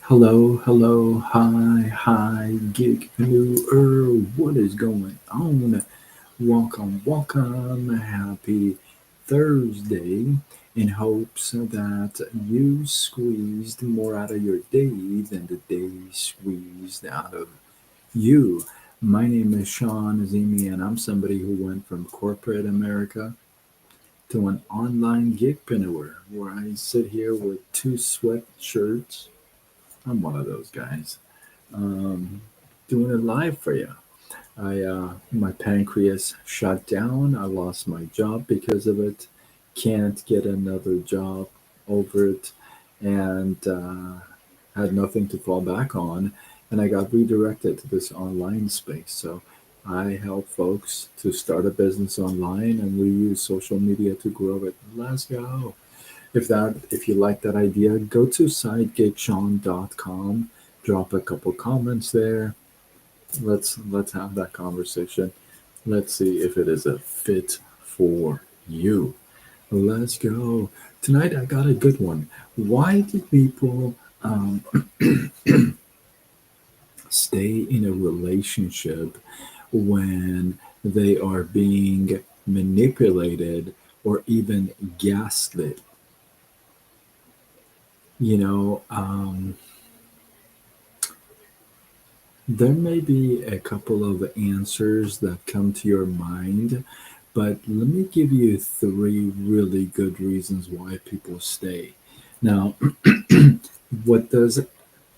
Hello, hello, hi, gigpreneur. What is going on? Welcome, welcome. Happy Thursday. In hopes that you squeezed more out of your day than the day squeezed out of you. My name is Sean Azimi, and I'm somebody who went from corporate America to an online gigpreneur where I sit here with two sweatshirts. I'm one of those guys. Um, Doing it live for you. My pancreas shut down. I lost my job because of it. Can't get another job over it, and had nothing to fall back on. And I got redirected to this online space. So I help folks to start a business online, and we use social media to grow it. Let's go. If you like that idea, go to sidekickshawn.com, drop a couple comments there. Let's have that conversation. Let's see if it is a fit for you. Let's go. Tonight I got a good one. Why do people um, stay in a relationship when they are being manipulated or even gaslit? You know, there may be a couple of answers that come to your mind, but let me give you three really good reasons why people stay. Now, what does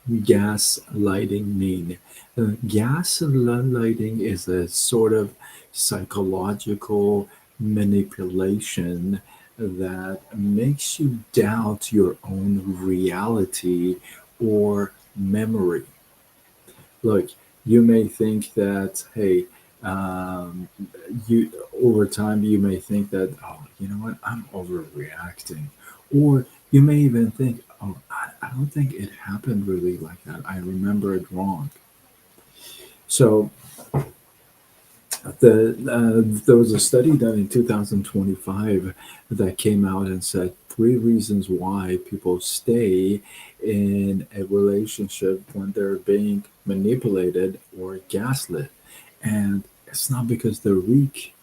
gaslighting mean? Gaslighting is a sort of psychological manipulation that makes you doubt your own reality or memory. Look, you may think that, hey, um, you over time you may think that, oh, you know what, I'm overreacting, or you may even think, oh, I don't think it happened really like that. I remember it wrong. So there was a study done in 2025 that came out and said three reasons why people stay in a relationship when they're being manipulated or gaslit. And it's not because they're weak.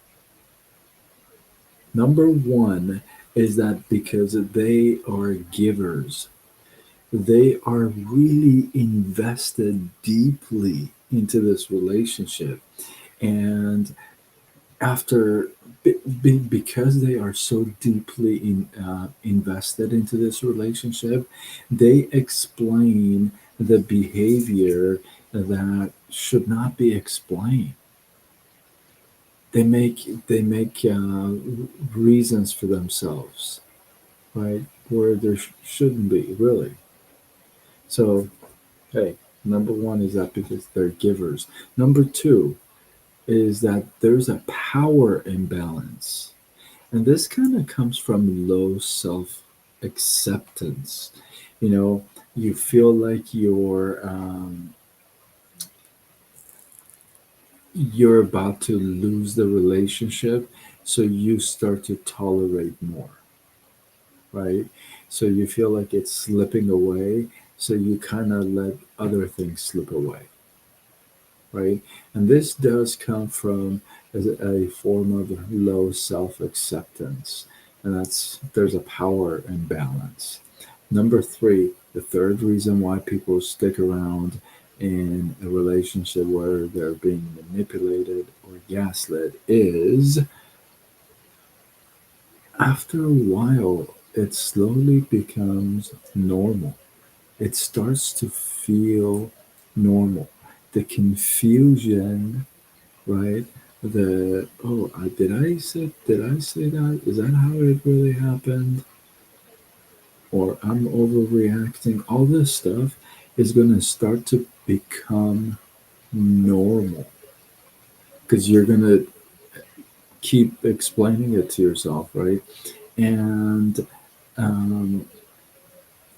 Number one is that because they are givers, they are really invested deeply into this relationship. And after because they are so deeply invested into this relationship, they explain the behavior that should not be explained. They make reasons for themselves, right, where there shouldn't be really. So, hey, number one is that because they're givers. Number two is that there's a power imbalance. And this kind of comes from low self acceptance. You know, you feel like you're about to lose the relationship, so you start to tolerate more, right? So you feel like it's slipping away, so you kind of let other things slip away, right? And this does come from a form of low self acceptance, and that's there's a power imbalance. Number three, the third reason why people stick around in a relationship where they're being manipulated or gaslit is after a while, it slowly becomes normal. It starts to feel normal. The confusion, right? The oh, did I say that? Is that how it really happened? Or I'm overreacting? All this stuff is going to start to become normal because you're going to keep explaining it to yourself, right? And um,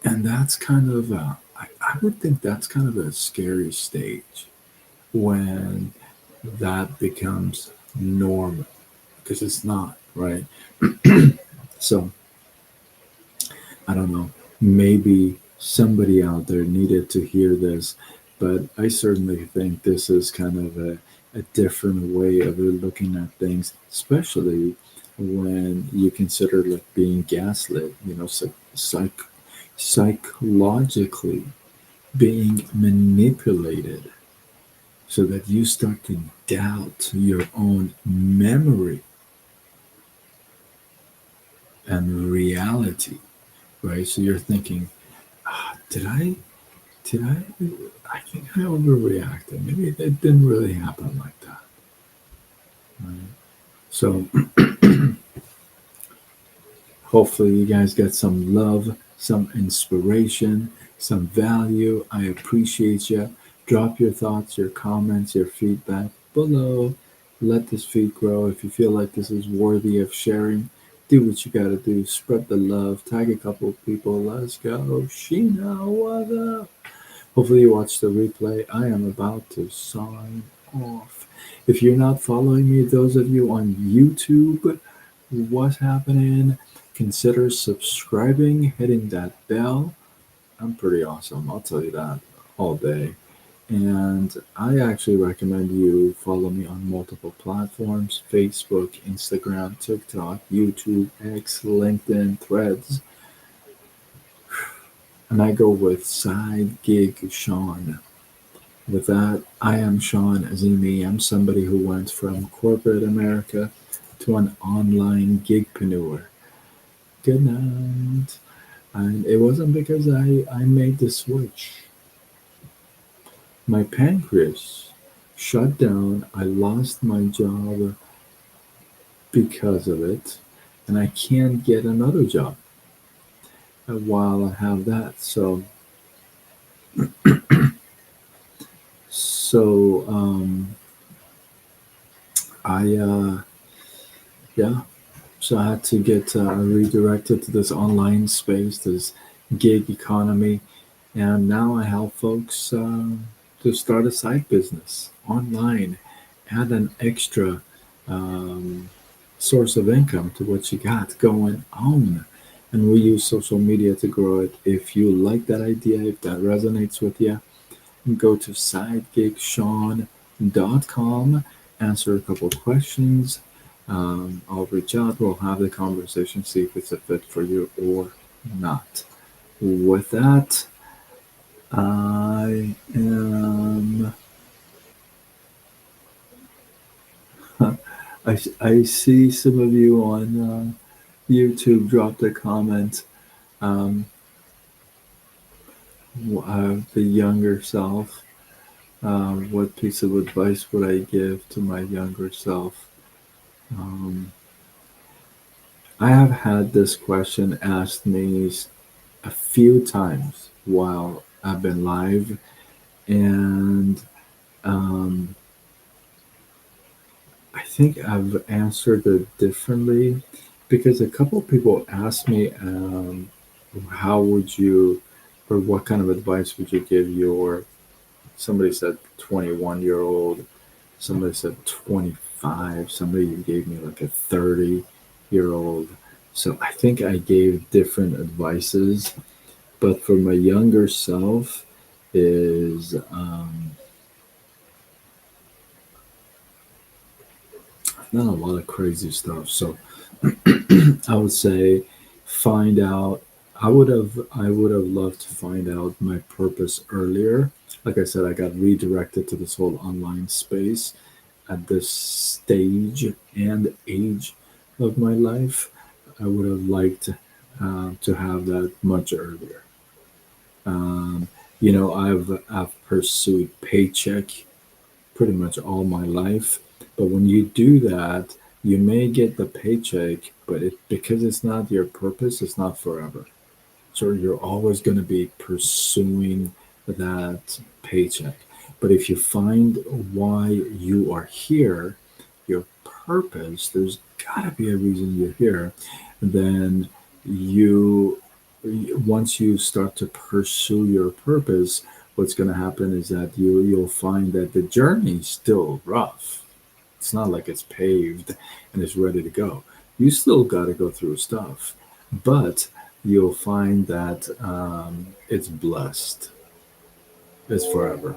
and that's kind of I would think that's kind of a scary stage when that becomes normal because it's not, right? So I don't know. Maybe somebody out there needed to hear this, but I certainly think this is kind of a different way of looking at things, especially when you consider like being gaslit, psychologically being manipulated so that you start to doubt your own memory and reality, right? So you're thinking, did I Did I think I overreacted. Maybe it didn't really happen like that. Right? So hopefully you guys get some love, some inspiration, some value. I appreciate you. Drop your thoughts, your comments, your feedback below. Let this feed grow. If you feel like this is worthy of sharing, do what you gotta do. Spread the love. Tag a couple of people. Let's go. Sheena, what up? Hopefully, you watch the replay. I am about to sign off. If you're not following me, those of you on YouTube, what's happening? Consider subscribing, hitting that bell. I'm pretty awesome, I'll tell you that all day. And I actually recommend you follow me on multiple platforms: Facebook, Instagram, TikTok, YouTube, X, LinkedIn, Threads. And I go with Side Gig Sean. With that, I am Sean Azimi. I'm somebody who went from corporate America to an online gigpreneur. Good night. And it wasn't because I made the switch. My pancreas shut down. I lost my job because of it, and I can't get another job while I have that. So I yeah, so I had to get redirected to this online space, this gig economy, and now I help folks to start a side business online, add an extra um, source of income to what you got going on. And we use social media to grow it. If you like that idea, if that resonates with you, go to sidegigshawn.com, answer a couple questions. I'll reach out, we'll have the conversation, see if it's a fit for you or not. With that, I am. I see some of you on YouTube dropped a comment. Um, the younger self. What piece of advice would I give to my younger self? Um, I have had this question asked me a few times while I've been live, and um, I think I've answered it differently because a couple people asked me, how would you, or what kind of advice would you give your, somebody said 21-year-old, somebody said 25, somebody gave me like a 30-year-old. So I think I gave different advices, but for my younger self is not a lot of crazy stuff. So I would say find out. I would have loved to find out my purpose earlier. Like I said, I got redirected to this whole online space at this stage and age of my life. I would have liked to have that much earlier. Um, I've pursued paycheck pretty much all my life, but when you do that, you may get the paycheck, but because it's not your purpose, it's not forever. So you're always going to be pursuing that paycheck. But if you find why you are here, your purpose, there's got to be a reason you're here, then you, once you start to pursue your purpose, what's going to happen is that you'll find that the journey's still rough. It's not like it's paved and it's ready to go. You still got to go through stuff, but you'll find that it's blessed. It's forever.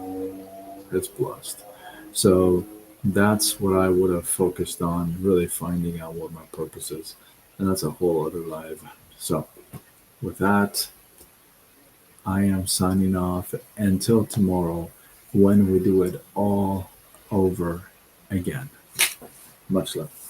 It's blessed. So that's what I would have focused on, really finding out what my purpose is. And that's a whole other live. So with that, I am signing off until tomorrow when we do it all over again. Much love.